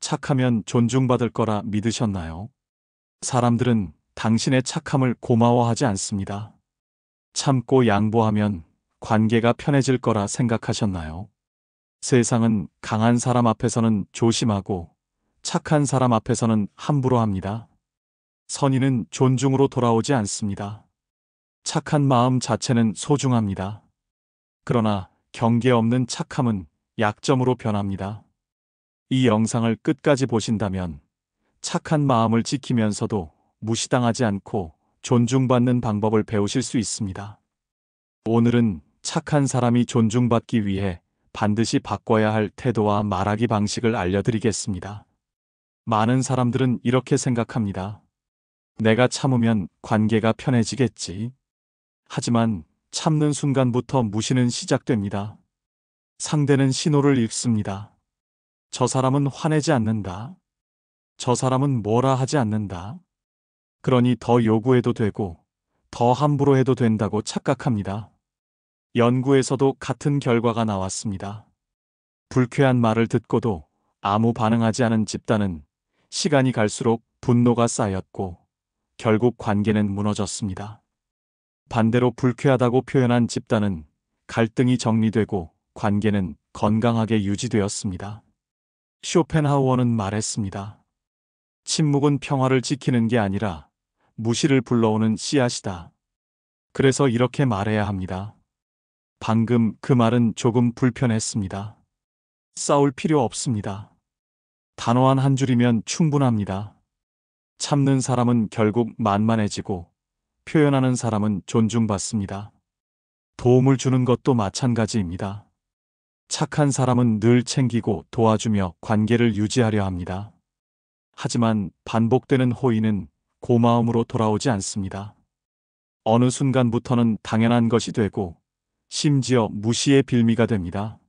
착하면 존중받을 거라 믿으셨나요? 사람들은 당신의 착함을 고마워하지 않습니다. 참고 양보하면 관계가 편해질 거라 생각하셨나요? 세상은 강한 사람 앞에서는 조심하고 착한 사람 앞에서는 함부로 합니다. 선의는 존중으로 돌아오지 않습니다. 착한 마음 자체는 소중합니다. 그러나 경계 없는 착함은 약점으로 변합니다. 이 영상을 끝까지 보신다면 착한 마음을 지키면서도 무시당하지 않고 존중받는 방법을 배우실 수 있습니다. 오늘은 착한 사람이 존중받기 위해 반드시 바꿔야 할 태도와 말하기 방식을 알려드리겠습니다. 많은 사람들은 이렇게 생각합니다. 내가 참으면 관계가 편해지겠지. 하지만 참는 순간부터 무시는 시작됩니다. 상대는 신호를 읽습니다. 저 사람은 화내지 않는다. 저 사람은 뭐라 하지 않는다. 그러니 더 요구해도 되고 더 함부로 해도 된다고 착각합니다. 연구에서도 같은 결과가 나왔습니다. 불쾌한 말을 듣고도 아무 반응하지 않은 집단은 시간이 갈수록 분노가 쌓였고 결국 관계는 무너졌습니다. 반대로 불쾌하다고 표현한 집단은 갈등이 정리되고 관계는 건강하게 유지되었습니다. 쇼펜하우어는 말했습니다. 침묵은 평화를 지키는 게 아니라 무시를 불러오는 씨앗이다. 그래서 이렇게 말해야 합니다. 방금 그 말은 조금 불편했습니다. 싸울 필요 없습니다. 단호한 한 줄이면 충분합니다. 참는 사람은 결국 만만해지고 표현하는 사람은 존중받습니다. 도움을 주는 것도 마찬가지입니다. 착한 사람은 늘 챙기고 도와주며 관계를 유지하려 합니다. 하지만 반복되는 호의는 고마움으로 돌아오지 않습니다. 어느 순간부터는 당연한 것이 되고 심지어 무시의 빌미가 됩니다.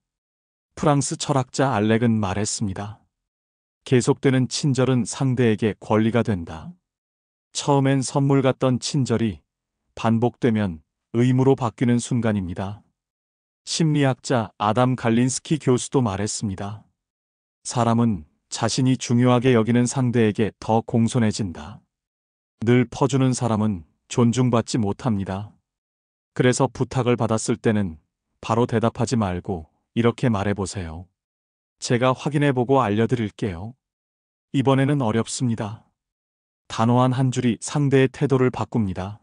프랑스 철학자 알렉은 말했습니다. 계속되는 친절은 상대에게 권리가 된다. 처음엔 선물 같던 친절이 반복되면 의무로 바뀌는 순간입니다. 심리학자 아담 갈린스키 교수도 말했습니다. 사람은 자신이 중요하게 여기는 상대에게 더 공손해진다. 늘 퍼주는 사람은 존중받지 못합니다. 그래서 부탁을 받았을 때는 바로 대답하지 말고 이렇게 말해보세요. 제가 확인해보고 알려드릴게요. 이번에는 어렵습니다. 단호한 한 줄이 상대의 태도를 바꿉니다.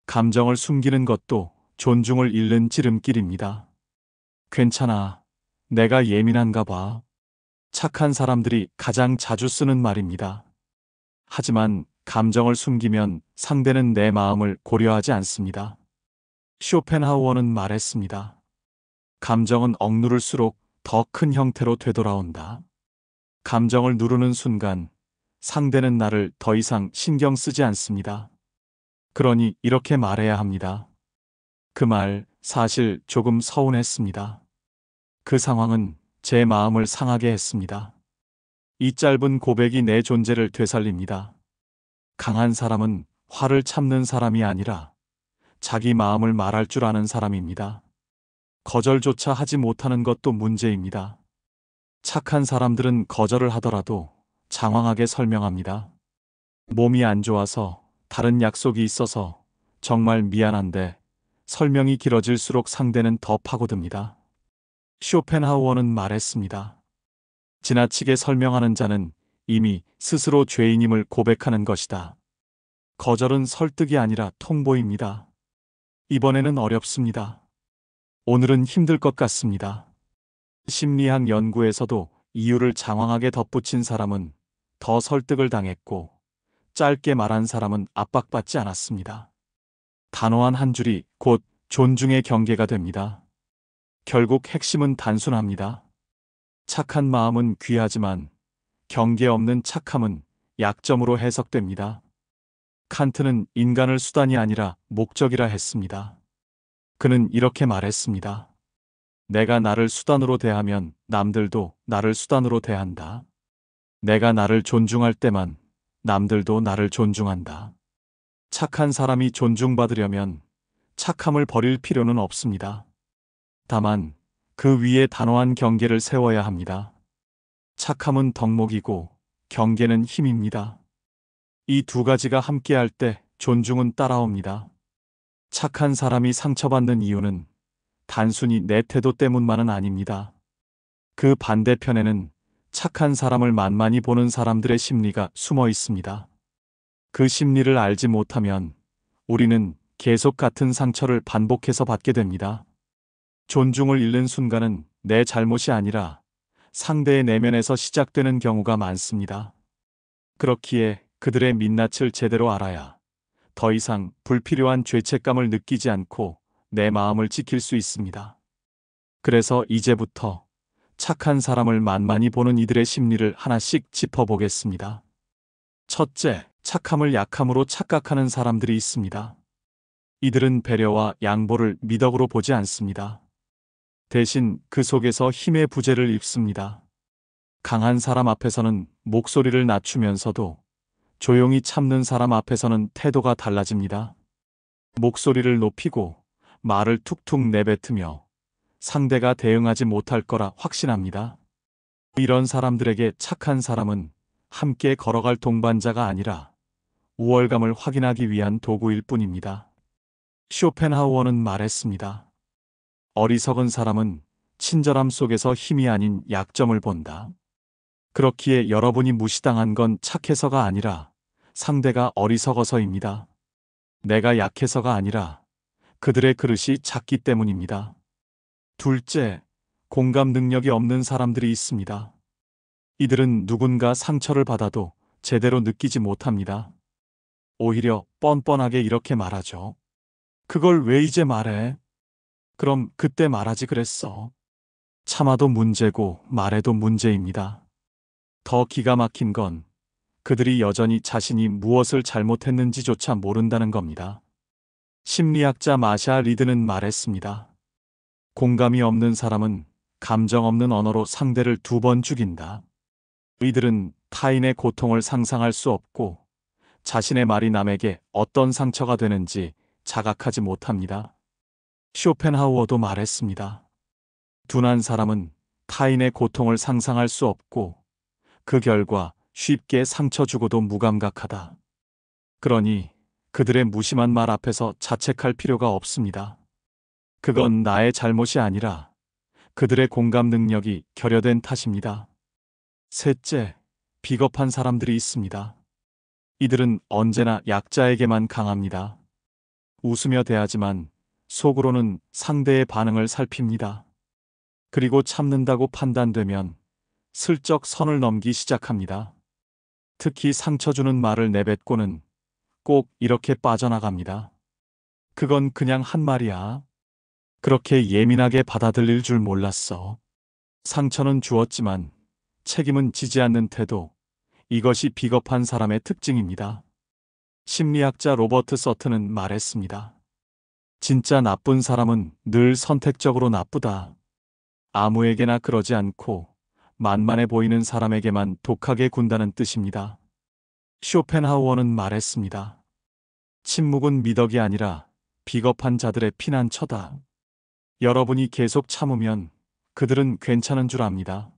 감정을 숨기는 것도 존중을 잃는 지름길입니다. 괜찮아. 내가 예민한가 봐. 착한 사람들이 가장 자주 쓰는 말입니다. 하지만 감정을 숨기면 상대는 내 마음을 고려하지 않습니다. 쇼펜하우어는 말했습니다. 감정은 억누를수록 더 큰 형태로 되돌아온다. 감정을 누르는 순간 상대는 나를 더 이상 신경 쓰지 않습니다. 그러니 이렇게 말해야 합니다. 그 말 사실 조금 서운했습니다. 그 상황은 제 마음을 상하게 했습니다. 이 짧은 고백이 내 존재를 되살립니다. 강한 사람은 화를 참는 사람이 아니라 자기 마음을 말할 줄 아는 사람입니다. 거절조차 하지 못하는 것도 문제입니다. 착한 사람들은 거절을 하더라도 장황하게 설명합니다. 몸이 안 좋아서, 다른 약속이 있어서, 정말 미안한데 설명이 길어질수록 상대는 더 파고듭니다. 쇼펜하우어는 말했습니다. 지나치게 설명하는 자는 이미 스스로 죄인임을 고백하는 것이다. 거절은 설득이 아니라 통보입니다. 이번에는 어렵습니다. 오늘은 힘들 것 같습니다. 심리학 연구에서도 이유를 장황하게 덧붙인 사람은 더 설득을 당했고 짧게 말한 사람은 압박받지 않았습니다. 단호한 한 줄이 곧 존중의 경계가 됩니다. 결국 핵심은 단순합니다. 착한 마음은 귀하지만 경계 없는 착함은 약점으로 해석됩니다. 칸트는 인간을 수단이 아니라 목적이라 했습니다. 그는 이렇게 말했습니다. 내가 나를 수단으로 대하면 남들도 나를 수단으로 대한다. 내가 나를 존중할 때만 남들도 나를 존중한다. 착한 사람이 존중받으려면 착함을 버릴 필요는 없습니다. 다만 그 위에 단호한 경계를 세워야 합니다. 착함은 덕목이고 경계는 힘입니다. 이 두 가지가 함께할 때 존중은 따라옵니다. 착한 사람이 상처받는 이유는 단순히 내 태도 때문만은 아닙니다. 그 반대편에는 착한 사람을 만만히 보는 사람들의 심리가 숨어 있습니다. 그 심리를 알지 못하면 우리는 계속 같은 상처를 반복해서 받게 됩니다. 존중을 잃는 순간은 내 잘못이 아니라 상대의 내면에서 시작되는 경우가 많습니다. 그렇기에 그들의 민낯을 제대로 알아야 더 이상 불필요한 죄책감을 느끼지 않고 내 마음을 지킬 수 있습니다. 그래서 이제부터 착한 사람을 만만히 보는 이들의 심리를 하나씩 짚어보겠습니다. 첫째, 착함을 약함으로 착각하는 사람들이 있습니다. 이들은 배려와 양보를 미덕으로 보지 않습니다. 대신 그 속에서 힘의 부재를 입습니다. 강한 사람 앞에서는 목소리를 낮추면서도 조용히 참는 사람 앞에서는 태도가 달라집니다. 목소리를 높이고 말을 툭툭 내뱉으며 상대가 대응하지 못할 거라 확신합니다. 이런 사람들에게 착한 사람은 함께 걸어갈 동반자가 아니라 우월감을 확인하기 위한 도구일 뿐입니다. 쇼펜하우어는 말했습니다. 어리석은 사람은 친절함 속에서 힘이 아닌 약점을 본다. 그렇기에 여러분이 무시당한 건 착해서가 아니라 상대가 어리석어서입니다. 내가 약해서가 아니라 그들의 그릇이 작기 때문입니다. 둘째, 공감 능력이 없는 사람들이 있습니다. 이들은 누군가 상처를 받아도 제대로 느끼지 못합니다. 오히려 뻔뻔하게 이렇게 말하죠. 그걸 왜 이제 말해? 그럼 그때 말하지 그랬어. 참아도 문제고 말해도 문제입니다. 더 기가 막힌 건 그들이 여전히 자신이 무엇을 잘못했는지조차 모른다는 겁니다. 심리학자 마샤 리드는 말했습니다. 공감이 없는 사람은 감정 없는 언어로 상대를 2번 죽인다. 이들은 타인의 고통을 상상할 수 없고 자신의 말이 남에게 어떤 상처가 되는지 자각하지 못합니다. 쇼펜하우어도 말했습니다. 둔한 사람은 타인의 고통을 상상할 수 없고 그 결과 쉽게 상처 주고도 무감각하다. 그러니 그들의 무심한 말 앞에서 자책할 필요가 없습니다. 그건 나의 잘못이 아니라 그들의 공감 능력이 결여된 탓입니다. 셋째, 비겁한 사람들이 있습니다. 이들은 언제나 약자에게만 강합니다. 웃으며 대하지만 속으로는 상대의 반응을 살핍니다. 그리고 참는다고 판단되면 슬쩍 선을 넘기 시작합니다. 특히 상처 주는 말을 내뱉고는 꼭 이렇게 빠져나갑니다. 그건 그냥 한 말이야. 그렇게 예민하게 받아들일 줄 몰랐어. 상처는 주었지만 책임은 지지 않는 태도. 이것이 비겁한 사람의 특징입니다. 심리학자 로버트 서튼은 말했습니다. 진짜 나쁜 사람은 늘 선택적으로 나쁘다. 아무에게나 그러지 않고 만만해 보이는 사람에게만 독하게 군다는 뜻입니다. 쇼펜하우어는 말했습니다. 침묵은 미덕이 아니라 비겁한 자들의 피난처다. 여러분이 계속 참으면 그들은 괜찮은 줄 압니다.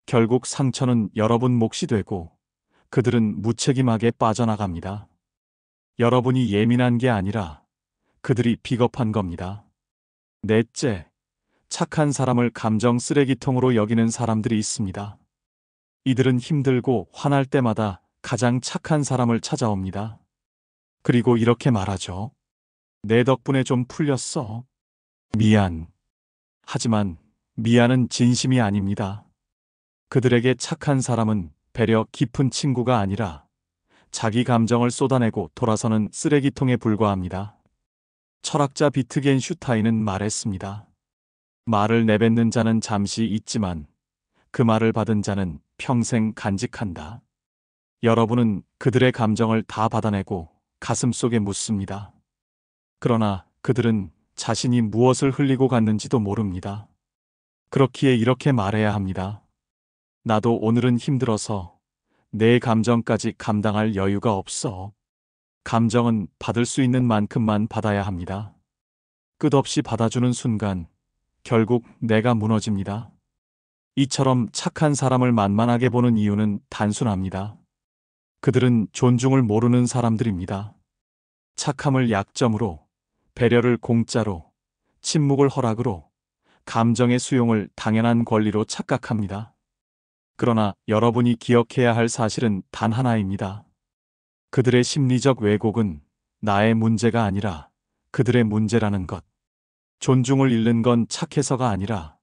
결국 상처는 여러분 몫이 되고 그들은 무책임하게 빠져나갑니다. 여러분이 예민한 게 아니라 그들이 비겁한 겁니다. 넷째, 착한 사람을 감정 쓰레기통으로 여기는 사람들이 있습니다. 이들은 힘들고 화날 때마다 가장 착한 사람을 찾아옵니다. 그리고 이렇게 말하죠. 내 덕분에 좀 풀렸어. 미안. 하지만 미안은 진심이 아닙니다. 그들에게 착한 사람은 배려 깊은 친구가 아니라 자기 감정을 쏟아내고 돌아서는 쓰레기통에 불과합니다. 철학자 비트겐슈타인은 말했습니다. 말을 내뱉는 자는 잠시 잊지만 그 말을 받은 자는 평생 간직한다. 여러분은 그들의 감정을 다 받아내고 가슴속에 묻습니다. 그러나 그들은 자신이 무엇을 흘리고 갔는지도 모릅니다. 그렇기에 이렇게 말해야 합니다. 나도 오늘은 힘들어서 내 감정까지 감당할 여유가 없어. 감정은 받을 수 있는 만큼만 받아야 합니다. 끝없이 받아주는 순간 결국 내가 무너집니다. 이처럼 착한 사람을 만만하게 보는 이유는 단순합니다. 그들은 존중을 모르는 사람들입니다. 착함을 약점으로, 배려를 공짜로, 침묵을 허락으로, 감정의 수용을 당연한 권리로 착각합니다. 그러나 여러분이 기억해야 할 사실은 단 하나입니다. 그들의 심리적 왜곡은 나의 문제가 아니라 그들의 문제라는 것. 존중을 잃는 건 착해서가 아니라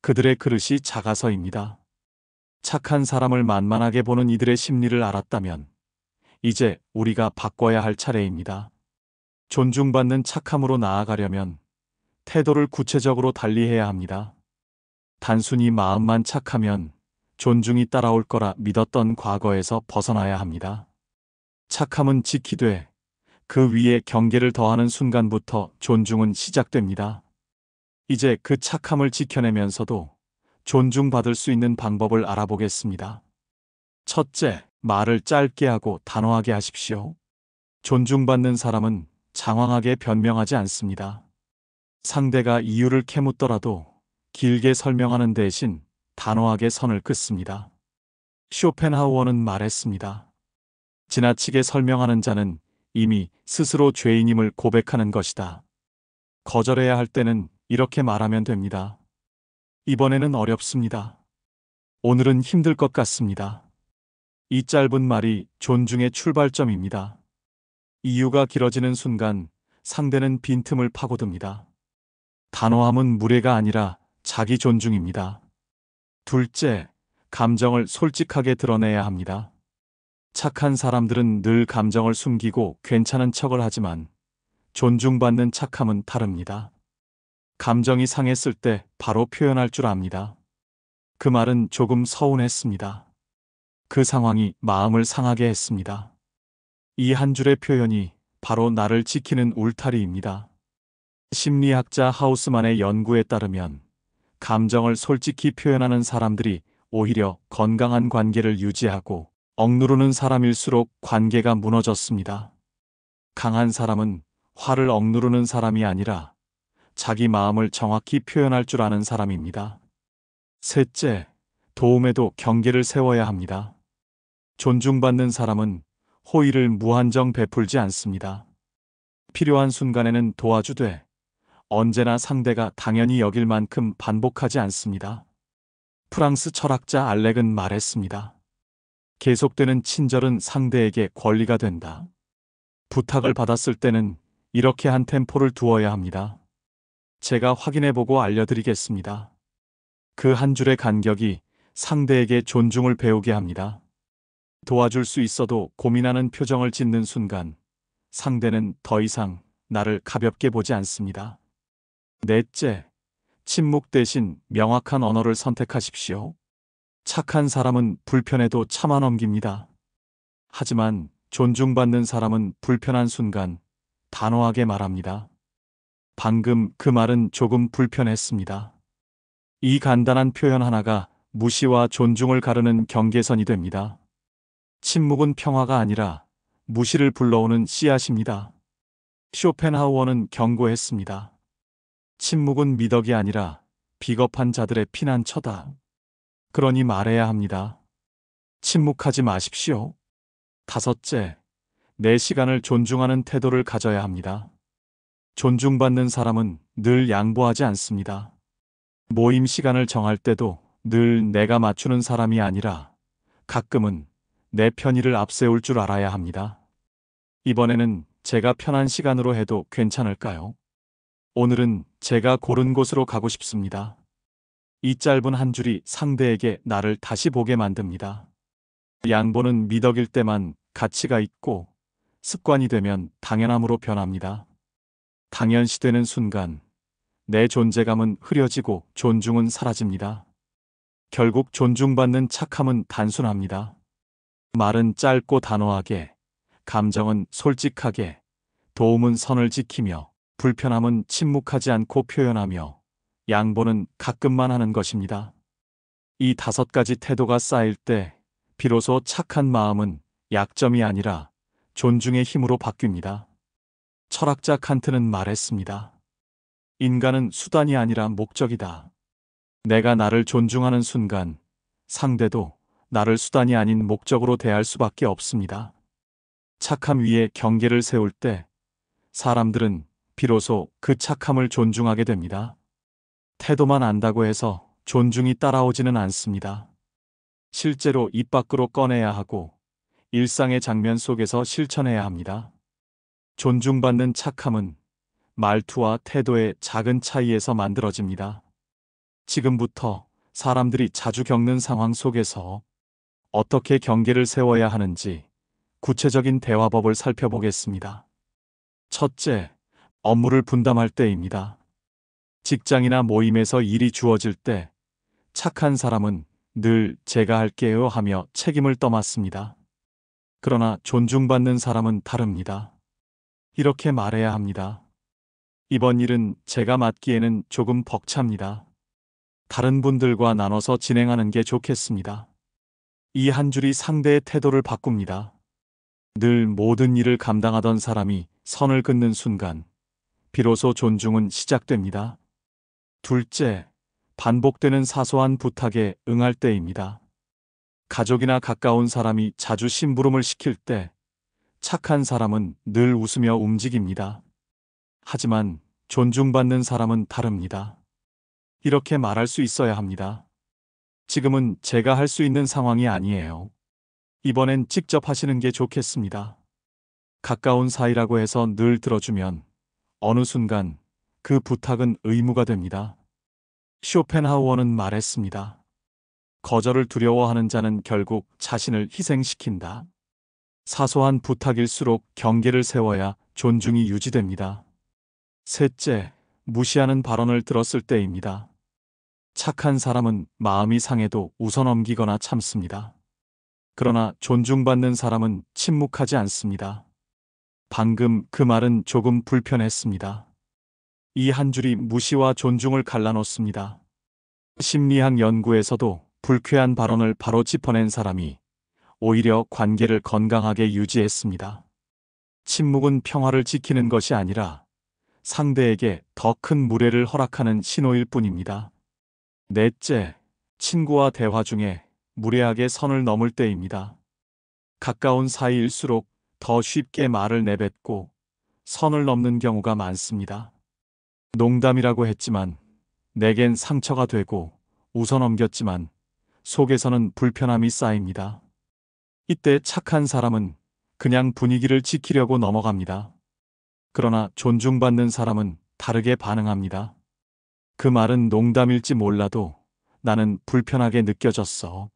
그들의 그릇이 작아서입니다. 착한 사람을 만만하게 보는 이들의 심리를 알았다면 이제 우리가 바꿔야 할 차례입니다. 존중받는 착함으로 나아가려면 태도를 구체적으로 달리해야 합니다. 단순히 마음만 착하면 존중이 따라올 거라 믿었던 과거에서 벗어나야 합니다. 착함은 지키되 그 위에 경계를 더하는 순간부터 존중은 시작됩니다. 이제 그 착함을 지켜내면서도 존중받을 수 있는 방법을 알아보겠습니다. 첫째, 말을 짧게 하고 단호하게 하십시오. 존중받는 사람은 장황하게 변명하지 않습니다. 상대가 이유를 캐묻더라도 길게 설명하는 대신 단호하게 선을 긋습니다. 쇼펜하우어는 말했습니다. 지나치게 설명하는 자는 이미 스스로 죄인임을 고백하는 것이다. 거절해야 할 때는 이렇게 말하면 됩니다. 이번에는 어렵습니다. 오늘은 힘들 것 같습니다. 이 짧은 말이 존중의 출발점입니다. 이유가 길어지는 순간 상대는 빈틈을 파고듭니다. 단호함은 무례가 아니라 자기 존중입니다. 둘째, 감정을 솔직하게 드러내야 합니다. 착한 사람들은 늘 감정을 숨기고 괜찮은 척을 하지만 존중받는 착함은 다릅니다. 감정이 상했을 때 바로 표현할 줄 압니다. 그 말은 조금 서운했습니다. 그 상황이 마음을 상하게 했습니다. 이 한 줄의 표현이 바로 나를 지키는 울타리입니다. 심리학자 하우스만의 연구에 따르면 감정을 솔직히 표현하는 사람들이 오히려 건강한 관계를 유지하고 억누르는 사람일수록 관계가 무너졌습니다. 강한 사람은 화를 억누르는 사람이 아니라 자기 마음을 정확히 표현할 줄 아는 사람입니다. 셋째, 도움에도 경계를 세워야 합니다. 존중받는 사람은 호의를 무한정 베풀지 않습니다. 필요한 순간에는 도와주되 언제나 상대가 당연히 여길 만큼 반복하지 않습니다. 프랑스 철학자 알렉은 말했습니다. 계속되는 친절은 상대에게 권리가 된다. 부탁을 받았을 때는 이렇게 한 템포를 두어야 합니다. 제가 확인해보고 알려드리겠습니다. 그 한 줄의 간격이 상대에게 존중을 배우게 합니다. 도와줄 수 있어도 고민하는 표정을 짓는 순간 상대는 더 이상 나를 가볍게 보지 않습니다. 넷째, 침묵 대신 명확한 언어를 선택하십시오. 착한 사람은 불편해도 참아 넘깁니다. 하지만 존중받는 사람은 불편한 순간 단호하게 말합니다. 방금 그 말은 조금 불편했습니다. 이 간단한 표현 하나가 무시와 존중을 가르는 경계선이 됩니다. 침묵은 평화가 아니라 무시를 불러오는 씨앗입니다. 쇼펜하우어는 경고했습니다. 침묵은 미덕이 아니라 비겁한 자들의 피난처다. 그러니 말해야 합니다. 침묵하지 마십시오. 다섯째, 내 시간을 존중하는 태도를 가져야 합니다. 존중받는 사람은 늘 양보하지 않습니다. 모임 시간을 정할 때도 늘 내가 맞추는 사람이 아니라 가끔은 내 편의를 앞세울 줄 알아야 합니다. 이번에는 제가 편한 시간으로 해도 괜찮을까요? 오늘은 제가 고른 곳으로 가고 싶습니다. 이 짧은 한 줄이 상대에게 나를 다시 보게 만듭니다. 양보는 미덕일 때만 가치가 있고 습관이 되면 당연함으로 변합니다. 당연시되는 순간 내 존재감은 흐려지고 존중은 사라집니다. 결국 존중받는 착함은 단순합니다. 말은 짧고 단호하게, 감정은 솔직하게, 도움은 선을 지키며, 불편함은 침묵하지 않고 표현하며, 양보는 가끔만 하는 것입니다. 이 5가지 태도가 쌓일 때 비로소 착한 마음은 약점이 아니라 존중의 힘으로 바뀝니다. 철학자 칸트는 말했습니다. 인간은 수단이 아니라 목적이다. 내가 나를 존중하는 순간 상대도 나를 수단이 아닌 목적으로 대할 수밖에 없습니다. 착함 위에 경계를 세울 때 사람들은 비로소 그 착함을 존중하게 됩니다. 태도만 안다고 해서 존중이 따라오지는 않습니다. 실제로 입 밖으로 꺼내야 하고 일상의 장면 속에서 실천해야 합니다. 존중받는 착함은 말투와 태도의 작은 차이에서 만들어집니다. 지금부터 사람들이 자주 겪는 상황 속에서 어떻게 경계를 세워야 하는지 구체적인 대화법을 살펴보겠습니다. 첫째, 업무를 분담할 때입니다. 직장이나 모임에서 일이 주어질 때 착한 사람은 늘 제가 할게요 하며 책임을 떠맡습니다. 그러나 존중받는 사람은 다릅니다. 이렇게 말해야 합니다. 이번 일은 제가 맡기에는 조금 벅찹니다. 다른 분들과 나눠서 진행하는 게 좋겠습니다. 이 한 줄이 상대의 태도를 바꿉니다. 늘 모든 일을 감당하던 사람이 선을 긋는 순간 비로소 존중은 시작됩니다. 둘째, 반복되는 사소한 부탁에 응할 때입니다. 가족이나 가까운 사람이 자주 심부름을 시킬 때 착한 사람은 늘 웃으며 움직입니다. 하지만 존중받는 사람은 다릅니다. 이렇게 말할 수 있어야 합니다. 지금은 제가 할 수 있는 상황이 아니에요. 이번엔 직접 하시는 게 좋겠습니다. 가까운 사이라고 해서 늘 들어주면 어느 순간 그 부탁은 의무가 됩니다. 쇼펜하우어는 말했습니다. 거절을 두려워하는 자는 결국 자신을 희생시킨다. 사소한 부탁일수록 경계를 세워야 존중이 유지됩니다. 셋째, 무시하는 발언을 들었을 때입니다. 착한 사람은 마음이 상해도 웃어넘기거나 참습니다. 그러나 존중받는 사람은 침묵하지 않습니다. 방금 그 말은 조금 불편했습니다. 이 한 줄이 무시와 존중을 갈라놓습니다. 심리학 연구에서도 불쾌한 발언을 바로 짚어낸 사람이 오히려 관계를 건강하게 유지했습니다. 침묵은 평화를 지키는 것이 아니라 상대에게 더 큰 무례를 허락하는 신호일 뿐입니다. 넷째, 친구와 대화 중에 무례하게 선을 넘을 때입니다. 가까운 사이일수록 더 쉽게 말을 내뱉고 선을 넘는 경우가 많습니다. 농담이라고 했지만 내겐 상처가 되고 웃어넘겼지만 속에서는 불편함이 쌓입니다. 이때 착한 사람은 그냥 분위기를 지키려고 넘어갑니다. 그러나 존중받는 사람은 다르게 반응합니다. 그 말은 농담일지 몰라도 나는 불편하게 느껴졌어.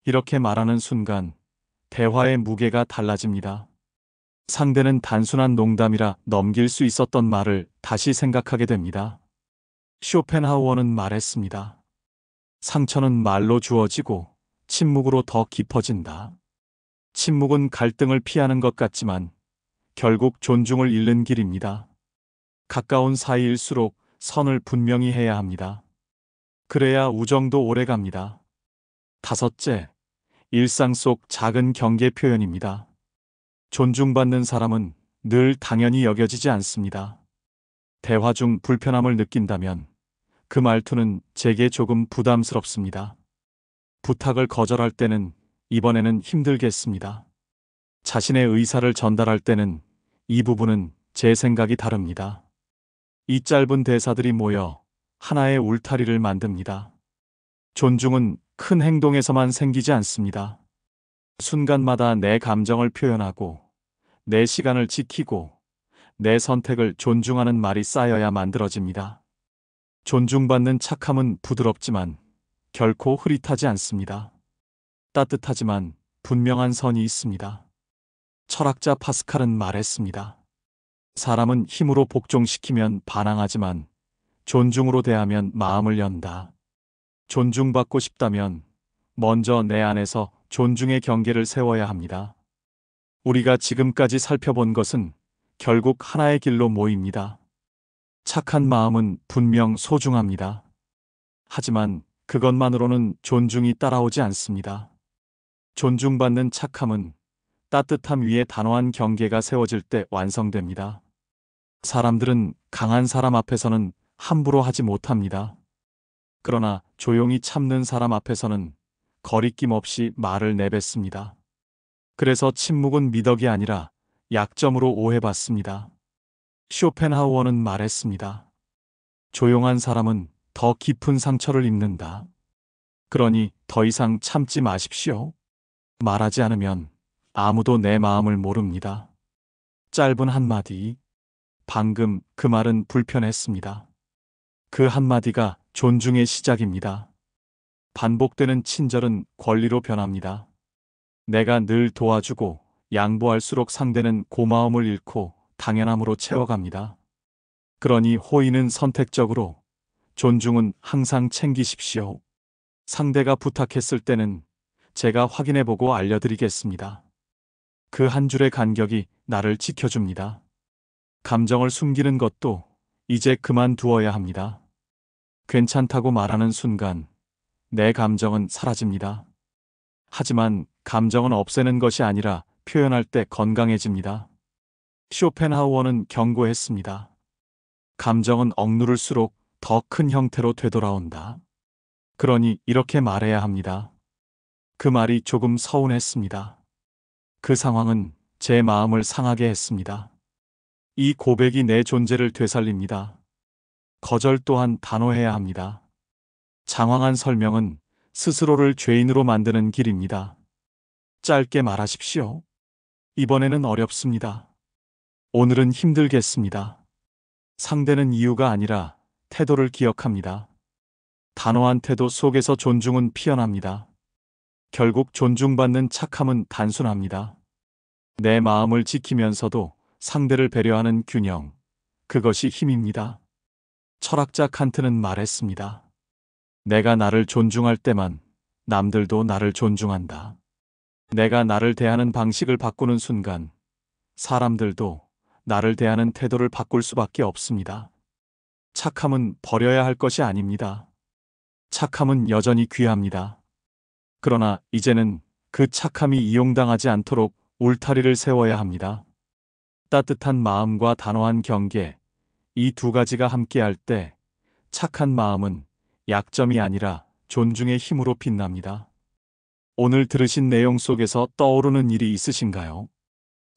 이렇게 말하는 순간 대화의 무게가 달라집니다. 상대는 단순한 농담이라 넘길 수 있었던 말을 다시 생각하게 됩니다. 쇼펜하우어는 말했습니다. 상처는 말로 주어지고 침묵으로 더 깊어진다. 침묵은 갈등을 피하는 것 같지만 결국 존중을 잃는 길입니다. 가까운 사이일수록 선을 분명히 해야 합니다. 그래야 우정도 오래갑니다. 다섯째, 일상 속 작은 경계 표현입니다. 존중받는 사람은 늘 당연히 여겨지지 않습니다. 대화 중 불편함을 느낀다면 그 말투는 제게 조금 부담스럽습니다. 부탁을 거절할 때는 이번에는 힘들겠습니다. 자신의 의사를 전달할 때는 이 부분은 제 생각이 다릅니다. 이 짧은 대사들이 모여 하나의 울타리를 만듭니다. 존중은 큰 행동에서만 생기지 않습니다. 순간마다 내 감정을 표현하고 내 시간을 지키고 내 선택을 존중하는 말이 쌓여야 만들어집니다. 존중받는 착함은 부드럽지만 결코 흐릿하지 않습니다. 따뜻하지만 분명한 선이 있습니다. 철학자 파스칼은 말했습니다. 사람은 힘으로 복종시키면 반항하지만 존중으로 대하면 마음을 연다. 존중받고 싶다면 먼저 내 안에서 존중의 경계를 세워야 합니다. 우리가 지금까지 살펴본 것은 결국 하나의 길로 모입니다. 착한 마음은 분명 소중합니다. 하지만 그것만으로는 존중이 따라오지 않습니다. 존중받는 착함은 따뜻함 위에 단호한 경계가 세워질 때 완성됩니다. 사람들은 강한 사람 앞에서는 함부로 하지 못합니다. 그러나 조용히 참는 사람 앞에서는 거리낌 없이 말을 내뱉습니다. 그래서 침묵은 미덕이 아니라 약점으로 오해받습니다. 쇼펜하우어는 말했습니다. 조용한 사람은 더 깊은 상처를 입는다. 그러니 더 이상 참지 마십시오. 말하지 않으면 아무도 내 마음을 모릅니다. 짧은 한마디. 방금 그 말은 불편했습니다. 그 한마디가 존중의 시작입니다. 반복되는 친절은 권리로 변합니다. 내가 늘 도와주고 양보할수록 상대는 고마움을 잃고 당연함으로 채워갑니다. 그러니 호의는 선택적으로, 존중은 항상 챙기십시오. 상대가 부탁했을 때는 제가 확인해보고 알려드리겠습니다. 그 한 줄의 간격이 나를 지켜줍니다. 감정을 숨기는 것도 이제 그만두어야 합니다. 괜찮다고 말하는 순간 내 감정은 사라집니다. 하지만 감정은 없애는 것이 아니라 표현할 때 건강해집니다. 쇼펜하우어는 경고했습니다. 감정은 억누를수록 더 큰 형태로 되돌아온다. 그러니 이렇게 말해야 합니다. 그 말이 조금 서운했습니다. 그 상황은 제 마음을 상하게 했습니다. 이 고백이 내 존재를 되살립니다. 거절 또한 단호해야 합니다. 장황한 설명은 스스로를 죄인으로 만드는 길입니다. 짧게 말하십시오. 이번에는 어렵습니다. 오늘은 힘들겠습니다. 상대는 이유가 아니라 태도를 기억합니다. 단호한 태도 속에서 존중은 피어납니다. 결국 존중받는 착함은 단순합니다. 내 마음을 지키면서도 상대를 배려하는 균형. 그것이 힘입니다. 철학자 칸트는 말했습니다. 내가 나를 존중할 때만 남들도 나를 존중한다. 내가 나를 대하는 방식을 바꾸는 순간 사람들도 나를 대하는 태도를 바꿀 수밖에 없습니다. 착함은 버려야 할 것이 아닙니다. 착함은 여전히 귀합니다. 그러나 이제는 그 착함이 이용당하지 않도록 울타리를 세워야 합니다. 따뜻한 마음과 단호한 경계, 이 두 가지가 함께할 때 착한 마음은 약점이 아니라 존중의 힘으로 빛납니다. 오늘 들으신 내용 속에서 떠오르는 일이 있으신가요?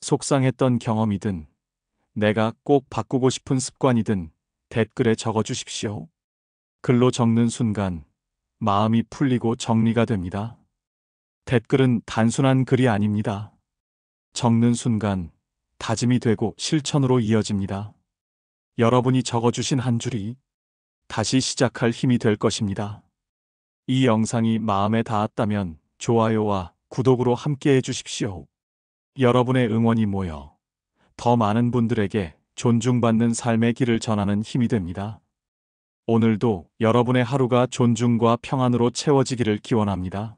속상했던 경험이든 내가 꼭 바꾸고 싶은 습관이든 댓글에 적어주십시오. 글로 적는 순간 마음이 풀리고 정리가 됩니다. 댓글은 단순한 글이 아닙니다. 적는 순간 다짐이 되고 실천으로 이어집니다. 여러분이 적어주신 한 줄이 다시 시작할 힘이 될 것입니다. 이 영상이 마음에 닿았다면 좋아요와 구독으로 함께 해주십시오. 여러분의 응원이 모여 더 많은 분들에게 존중받는 삶의 길을 전하는 힘이 됩니다. 오늘도 여러분의 하루가 존중과 평안으로 채워지기를 기원합니다.